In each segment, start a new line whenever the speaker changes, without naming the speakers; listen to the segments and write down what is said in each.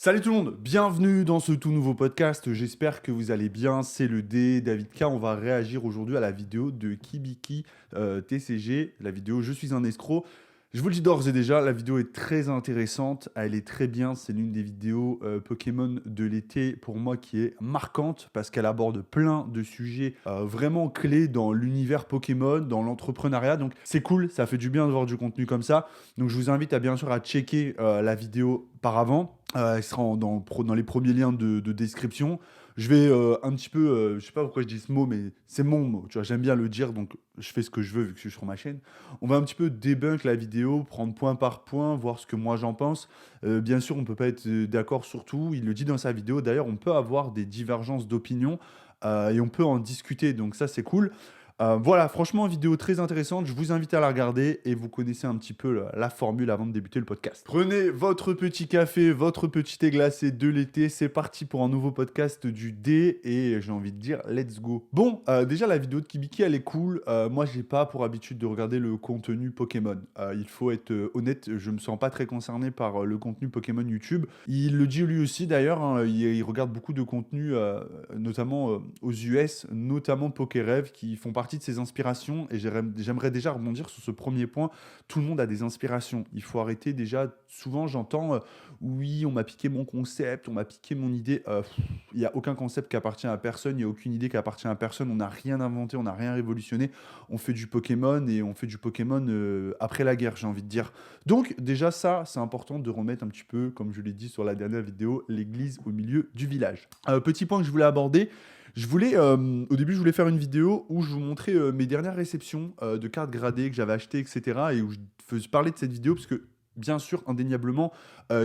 Salut tout le monde, bienvenue dans ce tout nouveau podcast, j'espère que vous allez bien, c'est le D, David K, on va réagir aujourd'hui à la vidéo de Kibiki TCG, la vidéo Je suis un escroc. Je vous le dis d'ores et déjà, la vidéo est très intéressante, elle est très bien, c'est l'une des vidéos Pokémon de l'été pour moi qui est marquante parce qu'elle aborde plein de sujets vraiment clés dans l'univers Pokémon, dans l'entrepreneuriat, donc c'est cool, ça fait du bien de voir du contenu comme ça. Donc je vous invite à bien sûr à checker la vidéo par avant. Elle sera dans les premiers liens de description. Je vais un petit peu, je sais pas pourquoi je dis ce mot, mais c'est mon mot. Tu vois, j'aime bien le dire, donc je fais ce que je veux vu que je suis sur ma chaîne. On va un petit peu débunk la vidéo, prendre point par point, voir ce que moi j'en pense. Bien sûr, on peut pas être d'accord sur tout. Il le dit dans sa vidéo. D'ailleurs, on peut avoir des divergences d'opinion et on peut en discuter. Donc ça, c'est cool. Voilà, franchement, vidéo très intéressante. Je vous invite à la regarder et vous connaissez un petit peu la formule avant de débuter le podcast. Prenez votre petit café, votre petit thé glacé de l'été. C'est parti pour un nouveau podcast du D et j'ai envie de dire let's go. Bon, déjà la vidéo de Kibiki elle est cool. Moi, j'ai pas pour habitude de regarder le contenu Pokémon. Il faut être honnête, je me sens pas très concerné par le contenu Pokémon YouTube. Il le dit lui aussi d'ailleurs. Hein, il regarde beaucoup de contenu, notamment aux US, notamment Pokérêve, qui font partie de ses inspirations et j'aimerais déjà rebondir sur ce premier point. Tout le monde a des inspirations. Il faut arrêter déjà. Souvent, j'entends oui, on m'a piqué mon concept, on m'a piqué mon idée. Il n'y a aucun concept qui appartient à personne, il n'y a aucune idée qui appartient à personne. On n'a rien inventé, on n'a rien révolutionné. On fait du Pokémon et on fait du Pokémon après la guerre, j'ai envie de dire. Donc, déjà, ça, c'est important de remettre un petit peu, comme je l'ai dit sur la dernière vidéo, l'église au milieu du village. Petit point que je voulais aborder. Au début, je voulais faire une vidéo où je vous montrais mes dernières réceptions de cartes gradées que j'avais achetées, etc. Et où je parlais de cette vidéo parce que, bien sûr, indéniablement,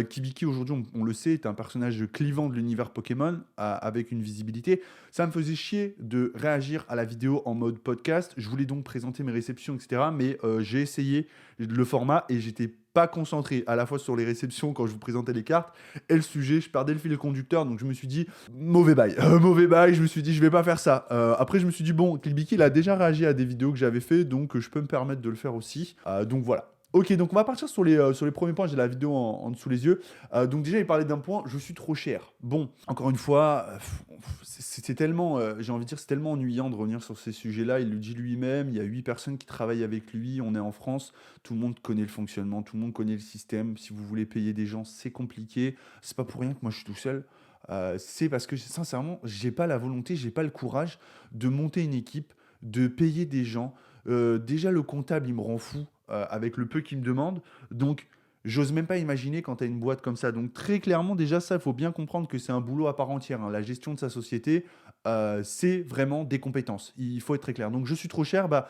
Kibiki aujourd'hui, on le sait, est un personnage clivant de l'univers Pokémon avec une visibilité. Ça me faisait chier de réagir à la vidéo en mode podcast. Je voulais donc présenter mes réceptions, etc. Mais j'ai essayé le format et j'étais pas concentré à la fois sur les réceptions quand je vous présentais les cartes et le sujet. Je perdais le fil conducteur, donc je me suis dit mauvais bail, mauvais bail. Je me suis dit je vais pas faire ça. Après je me suis dit bon, Kibiki il a déjà réagi à des vidéos que j'avais fait, donc je peux me permettre de le faire aussi. Donc voilà. Ok, donc on va partir sur les premiers points. J'ai la vidéo en dessous les yeux. Donc déjà, il parlait d'un point, je suis trop cher. Bon, encore une fois, c'est tellement, j'ai envie de dire, c'est tellement ennuyant de revenir sur ces sujets-là. Il le dit lui-même, il y a 8 personnes qui travaillent avec lui, on est en France, tout le monde connaît le fonctionnement, tout le monde connaît le système. Si vous voulez payer des gens, c'est compliqué. C'est pas pour rien que moi je suis tout seul. C'est parce que sincèrement, j'ai pas la volonté, j'ai pas le courage de monter une équipe, de payer des gens. Déjà, le comptable, il me rend fou avec le peu qu'il me demande. Donc, j'ose même pas imaginer quand tu as une boîte comme ça. Donc, très clairement, déjà, ça, il faut bien comprendre que c'est un boulot à part entière. Hein. La gestion de sa société, c'est vraiment des compétences. Il faut être très clair. Donc, je suis trop cher, bah,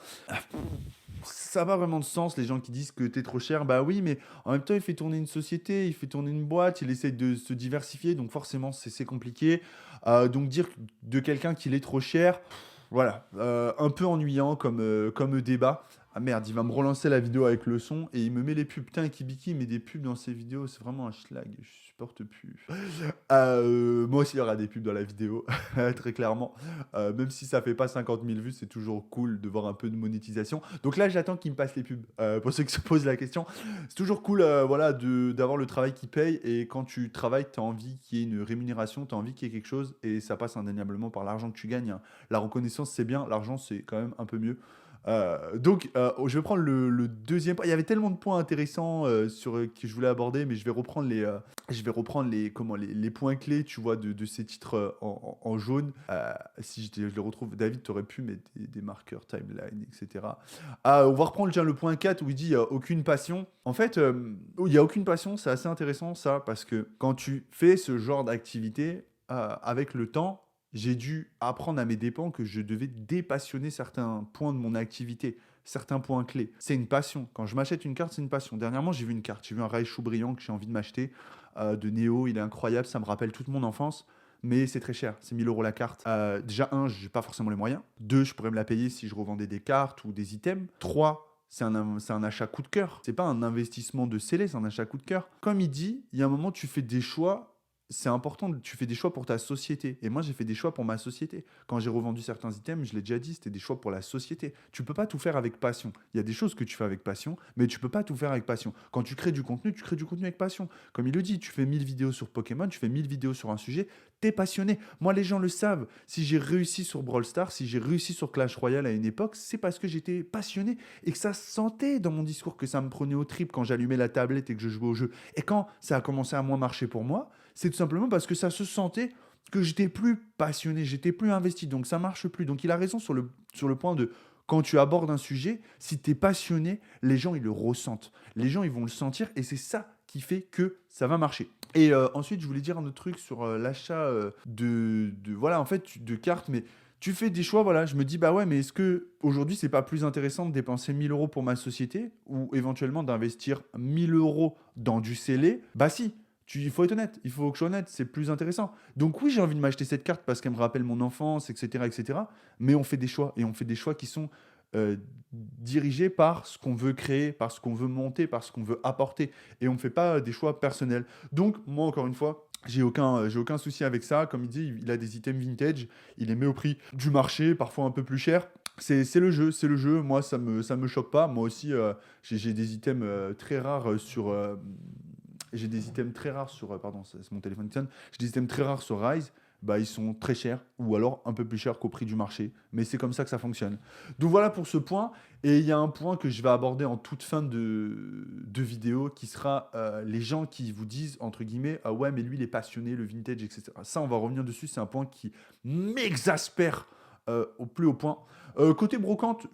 ça n'a pas vraiment de sens, les gens qui disent que tu es trop cher. Bah oui, mais en même temps, il fait tourner une société, il fait tourner une boîte, il essaie de se diversifier, donc forcément, c'est compliqué. Donc dire de quelqu'un qu'il est trop cher, voilà, un peu ennuyant comme débat. Ah merde, il va me relancer la vidéo avec le son et il me met les pubs. Putain, Kibiki met des pubs dans ses vidéos, c'est vraiment un schlag, je supporte plus. Moi aussi, il y aura des pubs dans la vidéo, très clairement. Même si ça fait pas 50 000 vues, c'est toujours cool de voir un peu de monétisation. Donc là, j'attends qu'il me passe les pubs. Pour ceux qui se posent la question, c'est toujours cool voilà, d'avoir le travail qui paye. Et quand tu travailles, tu as envie qu'il y ait une rémunération, tu as envie qu'il y ait quelque chose. Et ça passe indéniablement par l'argent que tu gagnes. Hein. La reconnaissance, c'est bien. L'argent, c'est quand même un peu mieux. Je vais prendre le deuxième point. Il y avait tellement de points intéressants que je voulais aborder, mais je vais reprendre les points clés, tu vois, de ces titres en jaune. Si je les retrouve, David, tu aurais pu mettre des marqueurs timeline, etc. On va reprendre tiens, le point 4 où il dit aucune passion. En fait, il n'y a aucune passion, c'est assez intéressant ça, parce que quand tu fais ce genre d'activité, avec le temps, j'ai dû apprendre à mes dépens que je devais dépassionner certains points de mon activité, certains points clés. C'est une passion. Quand je m'achète une carte, c'est une passion. Dernièrement, j'ai vu une carte, j'ai vu un Raichu brillant que j'ai envie de m'acheter de Néo. Il est incroyable, ça me rappelle toute mon enfance. Mais c'est très cher, c'est 1000 € la carte. Déjà, un, j'ai pas forcément les moyens. Deux, je pourrais me la payer si je revendais des cartes ou des items. Trois, c'est un achat coup de cœur. C'est pas un investissement de scellé, c'est un achat coup de cœur. Comme il dit, il y a un moment, tu fais des choix c'est important, tu fais des choix pour ta société. Et moi, j'ai fait des choix pour ma société. Quand j'ai revendu certains items, je l'ai déjà dit, c'était des choix pour la société. Tu peux pas tout faire avec passion. Il y a des choses que tu fais avec passion, mais tu peux pas tout faire avec passion. Quand tu crées du contenu, tu crées du contenu avec passion. Comme il le dit, tu fais 1000 vidéos sur Pokémon, tu fais 1000 vidéos sur un sujet, t'es passionné. Moi, les gens le savent. Si j'ai réussi sur Brawl Stars, si j'ai réussi sur Clash Royale à une époque, c'est parce que j'étais passionné et que ça se sentait dans mon discours, que ça me prenait au trip quand j'allumais la tablette et que je jouais au jeu. Et quand ça a commencé à moins marcher pour moi, c'est tout simplement parce que ça se sentait que j'étais plus passionné, j'étais plus investi, donc ça marche plus. Donc il a raison sur le point de quand tu abordes un sujet, si tu es passionné, les gens ils le ressentent. Les gens ils vont le sentir et c'est ça qui fait que ça va marcher. Et ensuite, je voulais dire un autre truc sur l'achat voilà, en fait, de cartes, mais tu fais des choix, voilà, je me dis, bah ouais, mais est-ce que aujourd'hui, c'est pas plus intéressant de dépenser 1000 € pour ma société ou éventuellement d'investir 1000 € dans du scellé? Bah si, il faut être honnête, il faut que je sois honnête, c'est plus intéressant. Donc oui, j'ai envie de m'acheter cette carte parce qu'elle me rappelle mon enfance, etc., etc. Mais on fait des choix, et on fait des choix qui sont euh, dirigés par ce qu'on veut créer, par ce qu'on veut monter, par ce qu'on veut apporter. Et on ne fait pas des choix personnels. Donc moi, encore une fois, j'ai aucun souci avec ça. Comme il dit, il a des items vintage, il les met au prix du marché, parfois un peu plus cher. C'est le jeu, c'est le jeu. Moi, ça me choque pas. Moi aussi, j'ai des items très rares sur. J'ai des items très rares sur. Pardon, c'est mon téléphone qui sonne. J'ai des items très rares sur Rise. Bah, ils sont très chers ou alors un peu plus chers qu'au prix du marché. Mais c'est comme ça que ça fonctionne. Donc voilà pour ce point. Et il y a un point que je vais aborder en toute fin de vidéo qui sera les gens qui vous disent, entre guillemets, ah ouais, mais lui, il est passionné, le vintage, etc. Ça, on va revenir dessus. C'est un point qui m'exaspère au plus haut point. Côté brocante,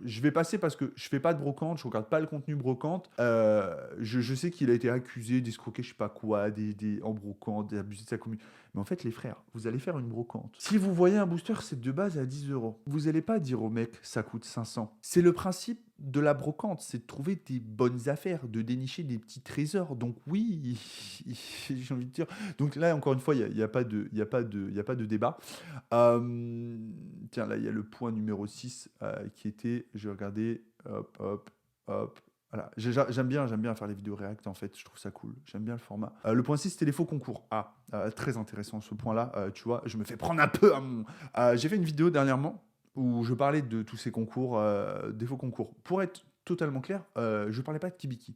je vais passer parce que je fais pas de brocante, je regarde pas le contenu brocante. Je sais qu'il a été accusé d'escroquer je sais pas quoi, en brocante, d'abuser de sa commune. Mais en fait, les frères, vous allez faire une brocante. Si vous voyez un booster, c'est de base à 10 €. Vous allez pas dire au mec, ça coûte 500. C'est le principe de la brocante, c'est de trouver des bonnes affaires, de dénicher des petits trésors. Donc oui, j'ai envie de dire. Donc là, encore une fois, il y a pas de, il y a pas de, il y a pas de débat. Tiens, là, il y a le point numéro 6 qui était, je vais regarder, hop, hop, hop. Voilà. J'aime bien faire les vidéos React, en fait, je trouve ça cool. J'aime bien le format. Le point 6, c'était les faux concours. Ah, très intéressant ce point-là. Tu vois, je me fais prendre un peu à mon. J'ai fait une vidéo dernièrement où je parlais de tous ces concours, des faux concours. Pour être totalement clair, je ne parlais pas de Kibiki.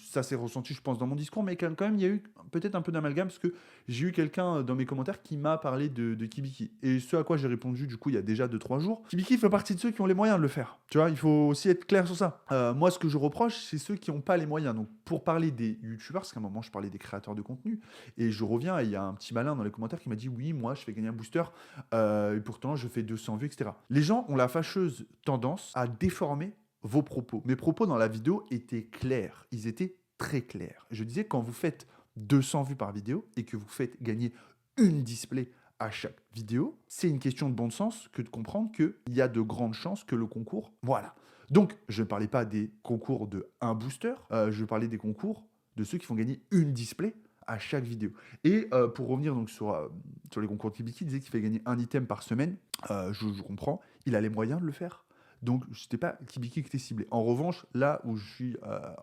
Ça s'est ressenti, je pense, dans mon discours, mais quand même, il y a eu peut-être un peu d'amalgame parce que j'ai eu quelqu'un dans mes commentaires qui m'a parlé de Kibiki. Et ce à quoi j'ai répondu, du coup, il y a déjà 2 3 jours. Kibiki fait partie de ceux qui ont les moyens de le faire. Tu vois, il faut aussi être clair sur ça. Moi, ce que je reproche, c'est ceux qui n'ont pas les moyens. Donc, pour parler des youtubeurs, parce qu'à un moment, je parlais des créateurs de contenu, et je reviens, et il y a un petit malin dans les commentaires qui m'a dit oui, moi, je fais gagner un booster, et pourtant, je fais 200 vues, etc. Les gens ont la fâcheuse tendance à déformer vos propos. Mes propos dans la vidéo étaient clairs. Ils étaient très clairs. Je disais, quand vous faites 200 vues par vidéo et que vous faites gagner une display à chaque vidéo, c'est une question de bon sens que de comprendre qu'il y a de grandes chances que le concours... Voilà. Donc, je ne parlais pas des concours de un booster, je parlais des concours de ceux qui font gagner une display à chaque vidéo. Et pour revenir donc sur les concours de Kibiki, il disait qu'il fait gagner un item par semaine. Je comprends, il a les moyens de le faire. Donc, ce n'était pas Kibiki qui était ciblé. En revanche, là où je suis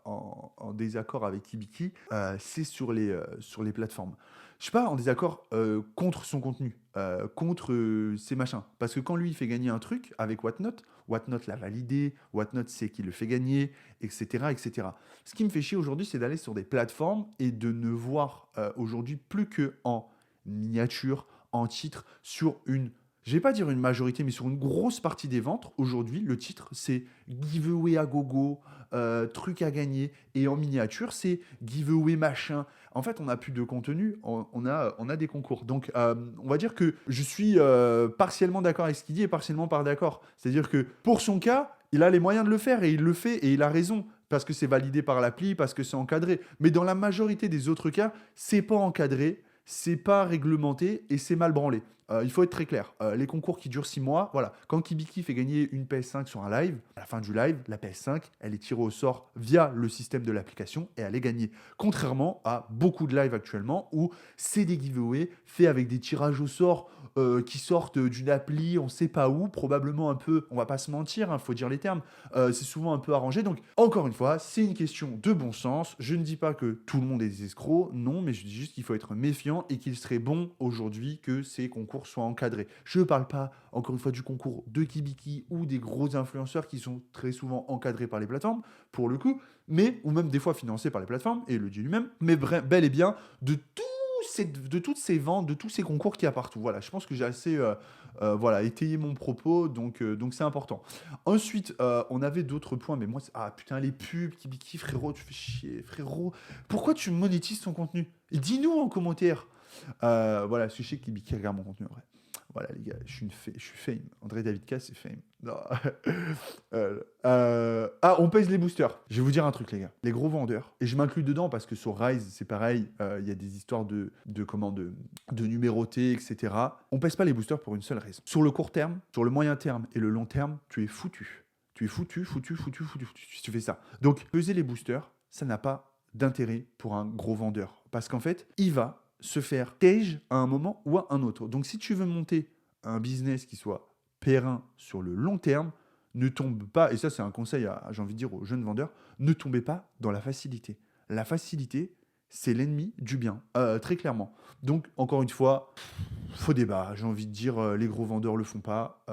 en désaccord avec Kibiki, c'est sur les plateformes. Je ne suis pas en désaccord contre son contenu, contre ses machins. Parce que quand lui, il fait gagner un truc avec Whatnot, Whatnot l'a validé, Whatnot sait qu'il le fait gagner, etc., etc. Ce qui me fait chier aujourd'hui, c'est d'aller sur des plateformes et de ne voir aujourd'hui plus qu'en miniature, en titre, sur une je vais pas dire une majorité, mais sur une grosse partie des ventes, aujourd'hui, le titre, c'est giveaway à gogo, truc à gagner. Et en miniature, c'est giveaway machin. En fait, on n'a plus de contenu, on a des concours. Donc, on va dire que je suis partiellement d'accord avec ce qu'il dit et partiellement pas d'accord. C'est-à-dire que pour son cas, il a les moyens de le faire et il le fait et il a raison. Parce que c'est validé par l'appli, parce que c'est encadré. Mais dans la majorité des autres cas, c'est pas encadré, c'est pas réglementé et c'est mal branlé. Il faut être très clair. Les concours qui durent 6 mois, voilà. Quand Kibiki fait gagner une PS5 sur un live, à la fin du live, la PS5, elle est tirée au sort via le système de l'application et elle est gagnée. Contrairement à beaucoup de lives actuellement où c'est des giveaways faits avec des tirages au sort qui sortent d'une appli, on ne sait pas où, probablement un peu, on va pas se mentir, il faut dire les termes, c'est souvent un peu arrangé. Donc, encore une fois, c'est une question de bon sens. Je ne dis pas que tout le monde est des escrocs, non, mais je dis juste qu'il faut être méfiant et qu'il serait bon aujourd'hui que ces concours soient encadrés. Je ne parle pas, encore une fois, du concours de Kibiki ou des gros influenceurs qui sont très souvent encadrés par les plateformes, pour le coup, mais, ou même des fois financés par les plateformes, et le dit lui-même, mais bel et bien de toutes ces ventes, de tous ces concours qu'il y a partout. Voilà, je pense que j'ai assez voilà, étayé mon propos, donc c'est important. Ensuite, on avait d'autres points, mais moi, ah putain, les pubs, Kibiki, frérot, tu fais chier, frérot. Pourquoi tu monétises ton contenu? Et dis-nous en commentaire. Voilà, je sais que Kibiki regarde mon contenu en vrai. Voilà, les gars, je suis fame. André David K, c'est fame. Non. On pèse les boosters. Je vais vous dire un truc, les gars. Les gros vendeurs, et je m'inclus dedans parce que sur Rise, c'est pareil, il y a des histoires de numérotés, etc. On pèse pas les boosters pour une seule raison. Sur le court terme, sur le moyen terme et le long terme, tu es foutu. Tu es foutu si tu fais ça. Donc, peser les boosters, ça n'a pas d'intérêt pour un gros vendeur. Parce qu'en fait, il va se faire cage à un moment ou à un autre. Donc, si tu veux monter un business qui soit périn sur le long terme, ne tombe pas, et ça c'est un conseil, j'ai envie de dire aux jeunes vendeurs, ne tombez pas dans la facilité. La facilité, c'est l'ennemi du bien, très clairement. Donc, encore une fois, faux débat, j'ai envie de dire, les gros vendeurs le font pas.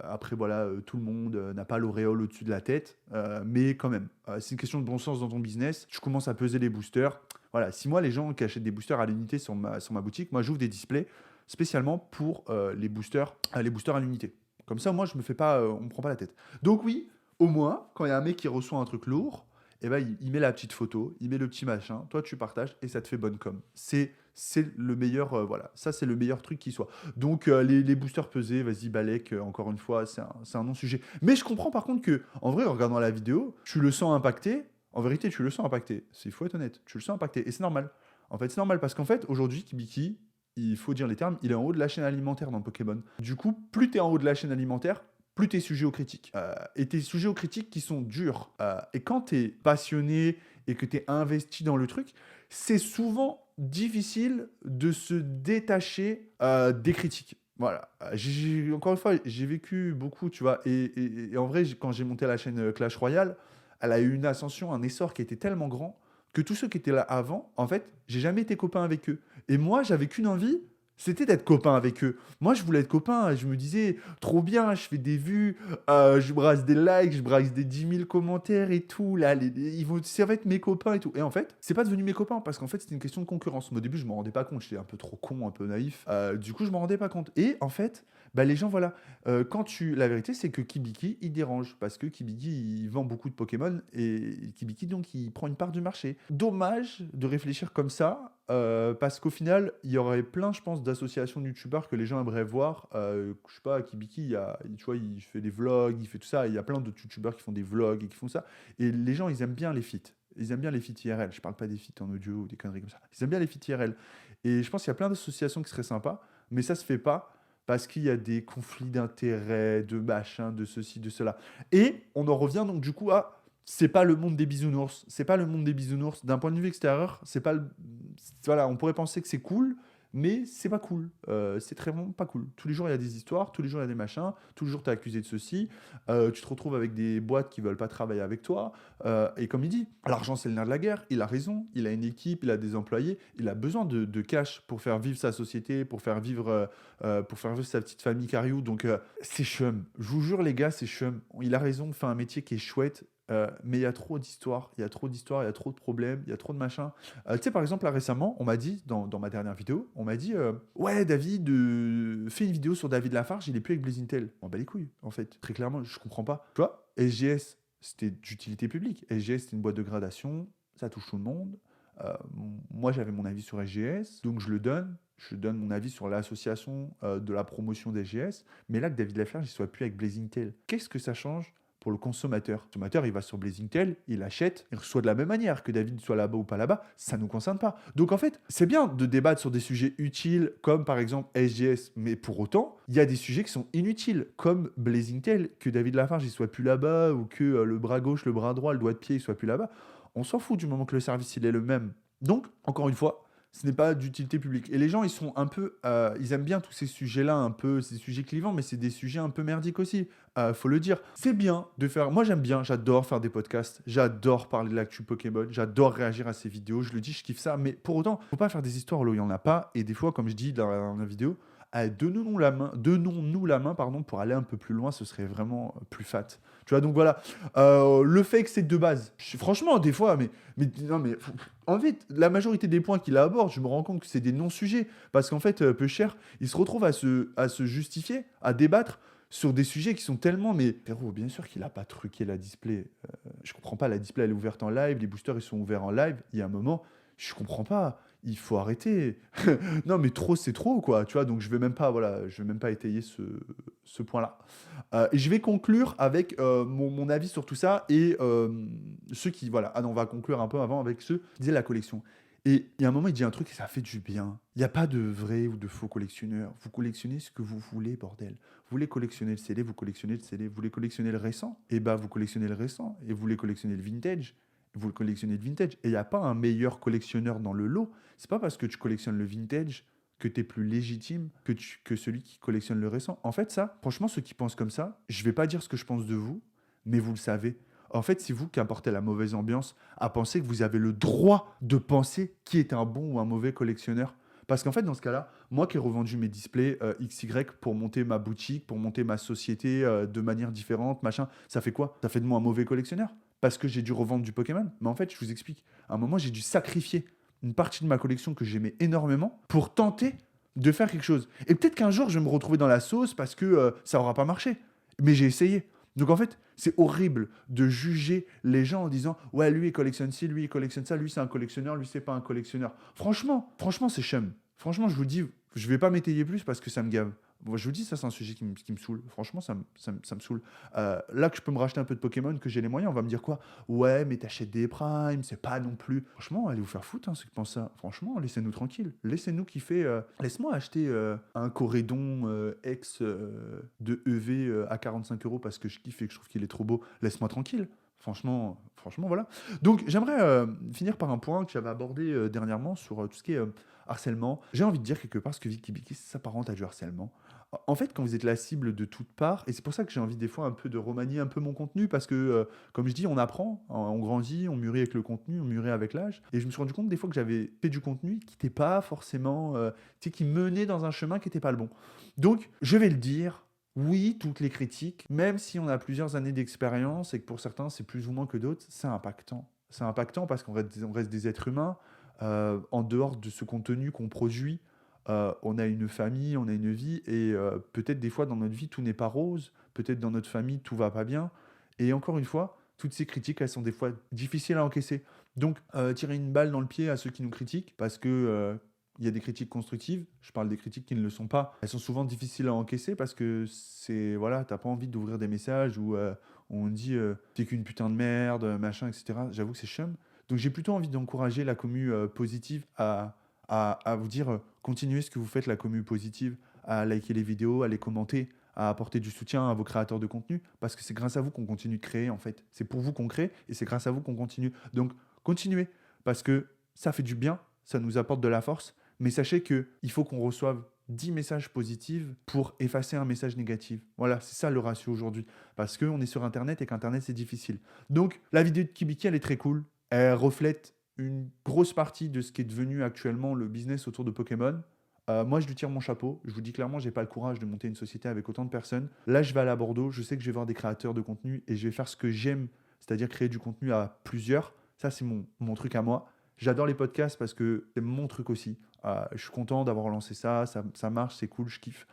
Après, voilà, tout le monde n'a pas l'auréole au-dessus de la tête, mais quand même, c'est une question de bon sens dans ton business. Tu commences à peser les boosters. Voilà, si moi, les gens qui achètent des boosters à l'unité sur ma boutique, moi, j'ouvre des displays spécialement pour les boosters à l'unité. Comme ça, moi, je me fais pas, on me prend pas la tête. Donc oui, au moins, quand il y a un mec qui reçoit un truc lourd, eh ben, il met la petite photo, il met le petit machin, toi tu partages et ça te fait bonne com. C'est le meilleur, voilà, ça c'est le meilleur truc qui soit. Donc les boosters pesés, vas-y Balek, encore une fois, c'est un non-sujet. Mais je comprends par contre que, en vrai, en regardant la vidéo, tu le sens impacté. En vérité, tu le sens impacté. Il faut être honnête, tu le sens impacté et c'est normal. En fait, c'est normal parce qu'en fait, aujourd'hui, Kibiki, il faut dire les termes, il est en haut de la chaîne alimentaire dans Pokémon. Du coup, plus tu es en haut de la chaîne alimentaire, plus tu es sujet aux critiques. Et tes sujets aux critiques qui sont durs. Et quand tu es passionné et que tu es investi dans le truc, c'est souvent difficile de se détacher des critiques. Voilà. Encore une fois, j'ai vécu beaucoup, tu vois. Et en vrai, quand j'ai monté la chaîne Clash Royale, elle a eu une ascension, un essor qui était tellement grand que tous ceux qui étaient là avant, en fait, j'ai jamais été copain avec eux. Et moi, j'avais qu'une envie, c'était d'être copain avec eux. Moi, je voulais être copain. Je me disais, trop bien, je fais des vues, je brasse des likes, je brasse des 10 000 commentaires et tout. Là, ça va être mes copains et tout. Et en fait, c'est pas devenu mes copains parce qu'en fait, c'était une question de concurrence. Mais au début, je me rendais pas compte. J'étais un peu trop con, un peu naïf. Du coup, je me rendais pas compte. Et en fait, bah, les gens, voilà. La vérité, c'est que Kibiki, il dérange parce que Kibiki, il vend beaucoup de Pokémon et Kibiki, donc, il prend une part du marché. Dommage de réfléchir comme ça. Parce qu'au final, il y aurait plein, je pense, d'associations de youtubeurs que les gens aimeraient voir. Je sais pas, Kibiki, tu vois, il fait des vlogs, il fait tout ça. Il y a plein d'autres youtubeurs qui font des vlogs et qui font ça. Et les gens, ils aiment bien les feats. Ils aiment bien les feats IRL. Je parle pas des feats en audio ou des conneries comme ça. Ils aiment bien les feats IRL. Et je pense qu'il y a plein d'associations qui seraient sympas, mais ça se fait pas parce qu'il y a des conflits d'intérêts, de machin, de ceci, de cela. Et on en revient donc du coup à c'est pas le monde des bisounours. C'est pas le monde des bisounours. D'un point de vue extérieur, c'est pas voilà, on pourrait penser que c'est cool, mais c'est pas cool. C'est très vraiment pas cool. Tous les jours, il y a des histoires, tous les jours, il y a des machins, tous les jours, tu es accusé de ceci. Tu te retrouves avec des boîtes qui veulent pas travailler avec toi. Et comme il dit, l'argent, c'est le nerf de la guerre. Il a raison. Il a une équipe, il a des employés. Il a besoin de cash pour faire vivre sa société, pour faire vivre sa petite famille Cariou. Donc, c'est chum. Je vous jure, les gars, c'est chum. Il a raison de faire un métier qui est chouette. Mais il y a trop d'histoires, il y a trop de problèmes, il y a trop de machins. Tu sais, par exemple, là récemment, on m'a dit, dans ma dernière vidéo, on m'a dit ouais, David, fais une vidéo sur David Lafarge, il est plus avec Blazintel. On bat les couilles, en fait. Très clairement, je comprends pas. Tu vois, SGS, c'était d'utilité publique. SGS, c'était une boîte de gradation, ça touche tout le monde. Moi, j'avais mon avis sur SGS, donc je le donne. Je donne mon avis sur l'association de la promotion des SGS. Mais là, que David Lafarge, il soit plus avec Blazintel, qu'est-ce que ça change pour le consommateur? Le consommateur, il va sur Blazintel, il achète, il reçoit de la même manière que David soit là-bas ou pas là-bas, ça ne nous concerne pas. Donc en fait, c'est bien de débattre sur des sujets utiles, comme par exemple SGS, mais pour autant, il y a des sujets qui sont inutiles, comme Blazintel, que David Lafarge il soit plus là-bas, ou que le bras gauche, le bras droit, le doigt de pied, il soit plus là-bas. On s'en fout du moment que le service il est le même. Donc, encore une fois, ce n'est pas d'utilité publique. Et les gens, ils sont un peu, ils aiment bien tous ces sujets-là, un peu, ces sujets clivants, mais c'est des sujets un peu merdiques aussi. Faut le dire. C'est bien de faire. Moi, j'aime bien, j'adore faire des podcasts, j'adore parler de l'actu Pokémon, j'adore réagir à ces vidéos. Je le dis, je kiffe ça. Mais pour autant, faut pas faire des histoires là où il y en a pas. Et des fois, comme je dis dans la vidéo, donnons-nous la main, pardon, pour aller un peu plus loin. Ce serait vraiment plus fat. Tu vois, donc voilà. Le fait que c'est de base. Franchement, des fois, non, mais en fait, la majorité des points qu'il aborde, je me rends compte que c'est des non-sujets. Parce qu'en fait, peu cher, il se retrouve à se justifier, à débattre sur des sujets qui sont tellement. Mais frérot, bien sûr qu'il a pas truqué la display. Je comprends pas, la display elle est ouverte en live, les boosters ils sont ouverts en live. Il y a un moment, je comprends pas. Il faut arrêter. Non, mais trop, c'est trop, quoi. Tu vois, donc je vais même pas, voilà, je vais même pas étayer ce point-là. Et je vais conclure avec mon avis sur tout ça et ceux qui, voilà, ah non, on va conclure un peu avant avec ceux qui disaient la collection. Et il y a un moment, il dit un truc et ça fait du bien. Il n'y a pas de vrai ou de faux collectionneurs. Vous collectionnez ce que vous voulez, bordel. Vous voulez collectionner le CD, vous collectionnez le CD. Vous voulez collectionner le récent, et bah vous collectionnez le récent. Et vous voulez collectionner le vintage, vous le collectionnez le vintage. Et il n'y a pas un meilleur collectionneur dans le lot. C'est pas parce que tu collectionnes le vintage que tu es plus légitime que celui qui collectionne le récent. En fait, ça, franchement, ceux qui pensent comme ça, je vais pas dire ce que je pense de vous, mais vous le savez. En fait, c'est vous qui apportez la mauvaise ambiance à penser que vous avez le droit de penser qui est un bon ou un mauvais collectionneur. Parce qu'en fait, dans ce cas-là, moi qui ai revendu mes displays XY pour monter ma boutique, pour monter ma société de manière différente, machin, ça fait quoi? Ça fait de moi un mauvais collectionneur? Parce que j'ai dû revendre du Pokémon? Mais en fait, je vous explique. À un moment, j'ai dû sacrifier une partie de ma collection que j'aimais énormément pour tenter de faire quelque chose. Et peut-être qu'un jour, je vais me retrouver dans la sauce parce que ça aura pas marché. Mais j'ai essayé. Donc en fait, c'est horrible de juger les gens en disant ouais, lui il collectionne ci, lui il collectionne ça, lui c'est un collectionneur, lui c'est pas un collectionneur. Franchement, c'est chum. Franchement, je vous dis, je vais pas m'étayer plus parce que ça me gave. Moi, je vous dis, ça, c'est un sujet qui me saoule. Franchement, ça me saoule. Là que je peux me racheter un peu de Pokémon, que j'ai les moyens, on va me dire quoi? Ouais, mais t'achètes des primes, c'est pas non plus. Franchement, allez vous faire foutre, hein, ceux qui pensent ça. Franchement, laissez-nous tranquilles. Laissez-nous kiffer. Laisse-moi acheter un Corédon X de EV à 45 euros parce que je kiffe et que je trouve qu'il est trop beau. Laisse-moi tranquille. Franchement, voilà. Donc, j'aimerais finir par un point que j'avais abordé dernièrement sur tout ce qui est harcèlement. J'ai envie de dire quelque part ce que Vikibiki s'apparente à du harcèlement. En fait, quand vous êtes la cible de toutes parts, et c'est pour ça que j'ai envie des fois un peu de remanier un peu mon contenu, parce que, comme je dis, on apprend, on grandit, on mûrit avec le contenu, on mûrit avec l'âge. Et je me suis rendu compte des fois que j'avais fait du contenu qui n'était pas forcément, tu sais, qui menait dans un chemin qui n'était pas le bon. Donc, je vais le dire. Oui, toutes les critiques, même si on a plusieurs années d'expérience et que pour certains c'est plus ou moins que d'autres, c'est impactant. C'est impactant parce on reste des êtres humains. En dehors de ce contenu qu'on produit, on a une famille, on a une vie, et peut-être des fois dans notre vie tout n'est pas rose, peut-être dans notre famille tout va pas bien. Et encore une fois, toutes ces critiques, elles sont des fois difficiles à encaisser. Donc, tirer une balle dans le pied à ceux qui nous critiquent, parce que il y a des critiques constructives, je parle des critiques qui ne le sont pas, elles sont souvent difficiles à encaisser parce que c'est, voilà, t'as pas envie d'ouvrir des messages où on dit t'es qu'une putain de merde, machin, etc. J'avoue que c'est chum. Donc j'ai plutôt envie d'encourager la commu positive à vous dire continuez ce que vous faites, la commu positive, à liker les vidéos, à les commenter, à apporter du soutien à vos créateurs de contenu, parce que c'est grâce à vous qu'on continue de créer en fait. C'est pour vous qu'on crée et c'est grâce à vous qu'on continue. Donc continuez, parce que ça fait du bien, ça nous apporte de la force, mais sachez qu'il faut qu'on reçoive 10 messages positifs pour effacer un message négatif. Voilà, c'est ça le ratio aujourd'hui. Parce qu'on est sur Internet et qu'Internet, c'est difficile. Donc, la vidéo de Kibiki, elle est très cool. Elle reflète une grosse partie de ce qui est devenu actuellement le business autour de Pokémon. Moi, je lui tire mon chapeau. Je vous dis clairement, j'ai pas le courage de monter une société avec autant de personnes. Là, je vais aller à Bordeaux. Je sais que je vais voir des créateurs de contenu et je vais faire ce que j'aime, c'est-à-dire créer du contenu à plusieurs. Ça, c'est mon truc à moi. J'adore les podcasts parce que c'est mon truc aussi. Je suis content d'avoir lancé ça marche, c'est cool, je kiffe.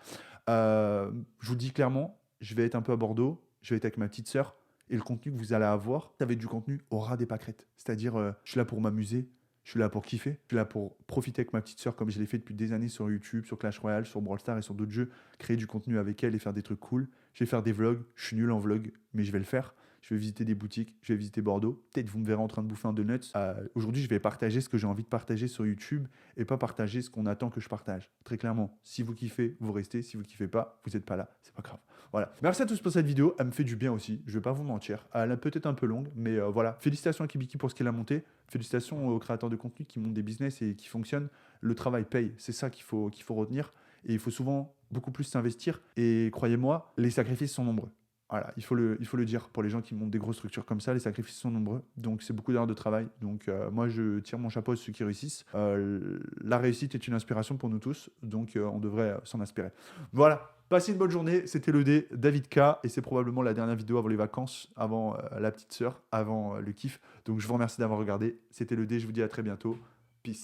Je vous le dis clairement, je vais être un peu à Bordeaux, je vais être avec ma petite sœur, et le contenu que vous allez avoir, ça va être du contenu au ras des pâquerettes. C'est-à-dire, je suis là pour m'amuser, je suis là pour kiffer, je suis là pour profiter avec ma petite sœur comme je l'ai fait depuis des années sur YouTube, sur Clash Royale, sur Brawl Stars et sur d'autres jeux, créer du contenu avec elle et faire des trucs cool. Je vais faire des vlogs, je suis nul en vlog, mais je vais le faire. je vais visiter des boutiques, je vais visiter Bordeaux. Peut-être vous me verrez en train de bouffer un donut. Aujourd'hui, je vais partager ce que j'ai envie de partager sur YouTube et pas partager ce qu'on attend que je partage. Très clairement, si vous kiffez, vous restez. Si vous kiffez pas, vous n'êtes pas là. C'est pas grave. Voilà. Merci à tous pour cette vidéo. Elle me fait du bien aussi. Je vais pas vous mentir. Elle est peut-être un peu longue, mais voilà. Félicitations à Kibiki pour ce qu'elle a monté. Félicitations aux créateurs de contenu qui montent des business et qui fonctionnent. Le travail paye. C'est ça qu'il faut retenir. Et il faut souvent beaucoup plus s'investir. Et croyez-moi, les sacrifices sont nombreux. Voilà, il faut le dire. Pour les gens qui montent des grosses structures comme ça, les sacrifices sont nombreux. Donc, c'est beaucoup d'heures de travail. Donc, moi, je tire mon chapeau à ceux qui réussissent. La réussite est une inspiration pour nous tous. Donc, on devrait s'en inspirer. Voilà. Passez une bonne journée. C'était le D, David K. Et c'est probablement la dernière vidéo avant les vacances, avant la petite sœur, avant le kiff. Donc, je vous remercie d'avoir regardé. C'était le D. Je vous dis à très bientôt. Peace.